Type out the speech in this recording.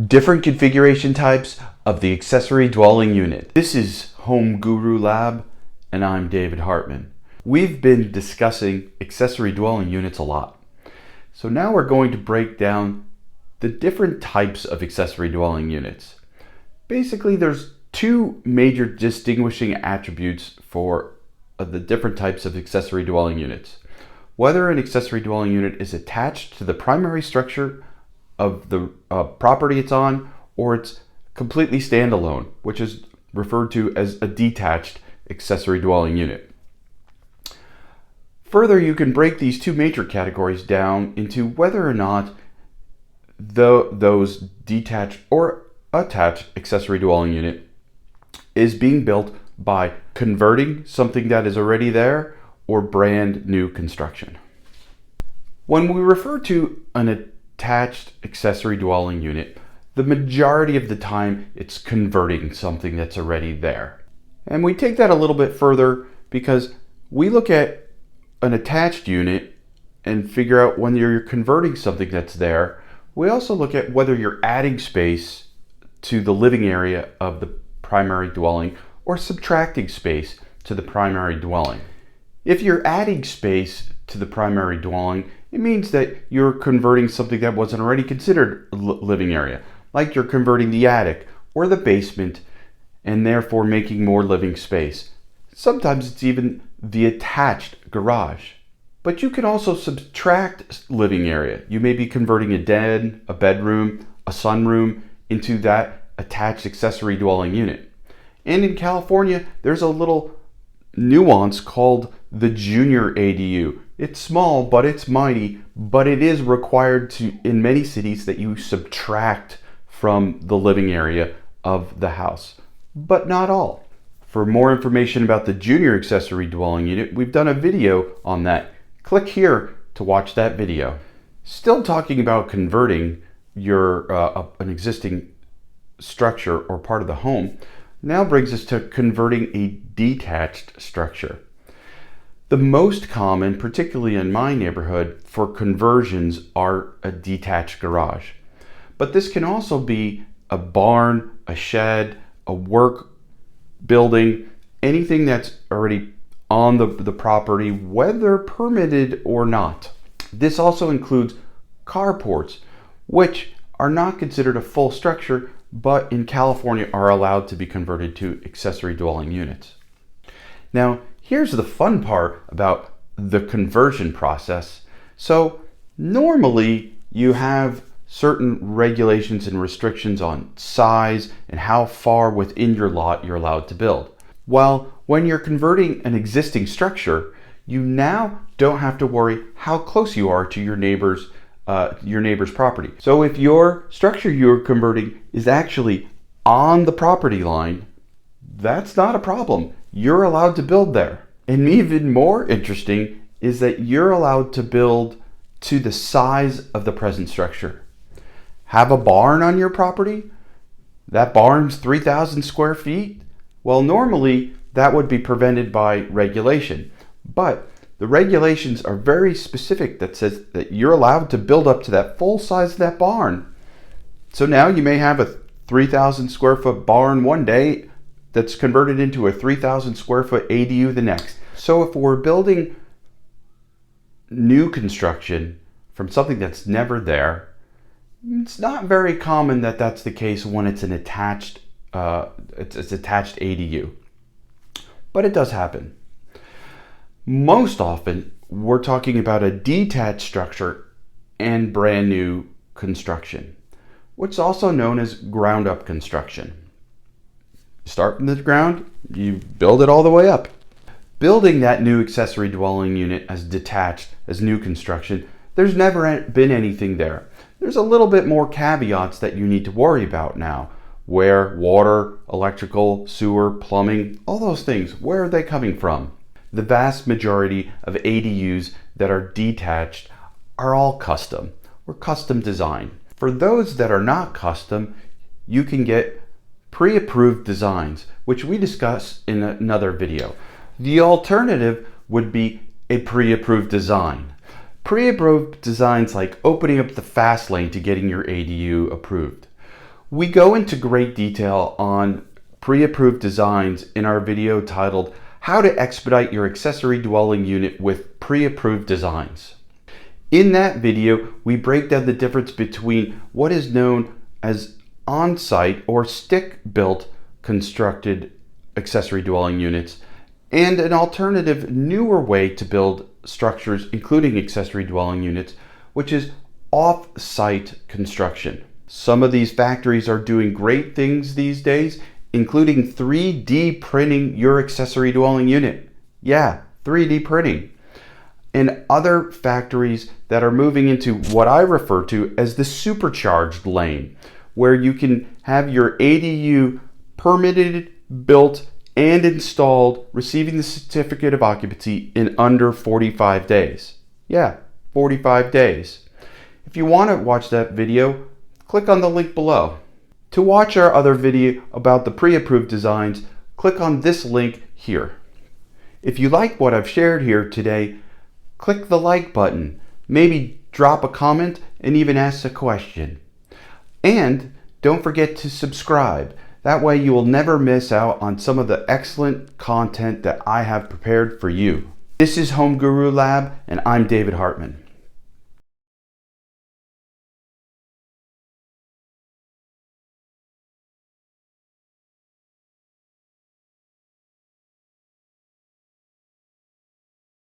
Different configuration types of the accessory dwelling unit. This is Home Guru Lab, and I'm David Hartman. We've been discussing accessory dwelling units a lot. So now we're going to break down the different types of accessory dwelling units. Basically, there's two major distinguishing attributes for the different types of accessory dwelling units. Whether an accessory dwelling unit is attached to the primary structure of the property it's on, or it's completely standalone, which is referred to as a detached accessory dwelling unit. Further, you can break these two major categories down into whether or not those detached or attached accessory dwelling unit is being built by converting something that is already there or brand new construction. When we refer to an attached accessory dwelling unit, the majority of the time it's converting something that's already there. And we take that a little bit further because we look at an attached unit and figure out when you're converting something that's there. We also look at whether you're adding space to the living area of the primary dwelling or subtracting space to the primary dwelling. If you're adding space to the primary dwelling, it means that you're converting something that wasn't already considered a living area, like you're converting the attic or the basement and therefore making more living space. Sometimes it's even the attached garage. But you can also subtract living area. You may be converting a den, a bedroom, a sunroom into that attached accessory dwelling unit. And in California, there's a little nuance called the junior ADU. It's small, but it's mighty, but it is required in many cities that you subtract from the living area of the house, but not all. For more information about the junior accessory dwelling unit, we've done a video on that. Click here to watch that video. Still talking about converting an existing structure or part of the home, now brings us to converting a detached structure. The most common, particularly in my neighborhood, for conversions are a detached garage. But this can also be a barn, a shed, a work building, anything that's already on the property, whether permitted or not. This also includes carports, which are not considered a full structure, but in California are allowed to be converted to accessory dwelling units. Now, here's the fun part about the conversion process. So normally you have certain regulations and restrictions on size and how far within your lot you're allowed to build. Well, when you're converting an existing structure, you now don't have to worry how close you are to your neighbor's property. So if your structure you're converting is actually on the property line, that's not a problem. You're allowed to build there. And even more interesting is that you're allowed to build to the size of the present structure. Have a barn on your property? That barn's 3,000 square feet? Well, normally that would be prevented by regulation, but the regulations are very specific that says that you're allowed to build up to that full size of that barn. So now you may have a 3,000 square foot barn one day that's converted into a 3,000 square foot ADU the next. So if we're building new construction from something that's never there, it's not very common that that's the case when it's an attached attached ADU. But it does happen. Most often, we're talking about a detached structure and brand new construction, which is also known as ground-up construction. Start from the ground, you build it all the way up. Building that new accessory dwelling unit as detached, as new construction, there's never been anything there. There's a little bit more caveats that you need to worry about now. Where water, electrical, sewer, plumbing, all those things, where are they coming from? The vast majority of ADUs that are detached are all custom or custom design. For those that are not custom, you can get pre-approved designs, which we discuss in another video. The alternative would be a pre-approved design. Pre-approved designs like opening up the fast lane to getting your ADU approved. We go into great detail on pre-approved designs in our video titled How to Expedite Your Accessory Dwelling Unit with Pre-Approved Designs. In that video, we break down the difference between what is known as on-site or stick-built constructed accessory dwelling units and an alternative, newer way to build structures, including accessory dwelling units, which is off-site construction. Some of these factories are doing great things these days, including 3D printing your accessory dwelling unit. Yeah, 3D printing. And other factories that are moving into what I refer to as the supercharged lane, where you can have your ADU permitted, built, and installed, receiving the certificate of occupancy in under 45 days. Yeah, 45 days. If you want to watch that video, click on the link below. To watch our other video about the pre-approved designs, click on this link here. If you like what I've shared here today, click the like button, maybe drop a comment, and even ask a question. And don't forget to subscribe. That way you will never miss out on some of the excellent content that I have prepared for you. This is Home Guru Lab, and I'm David Hartman.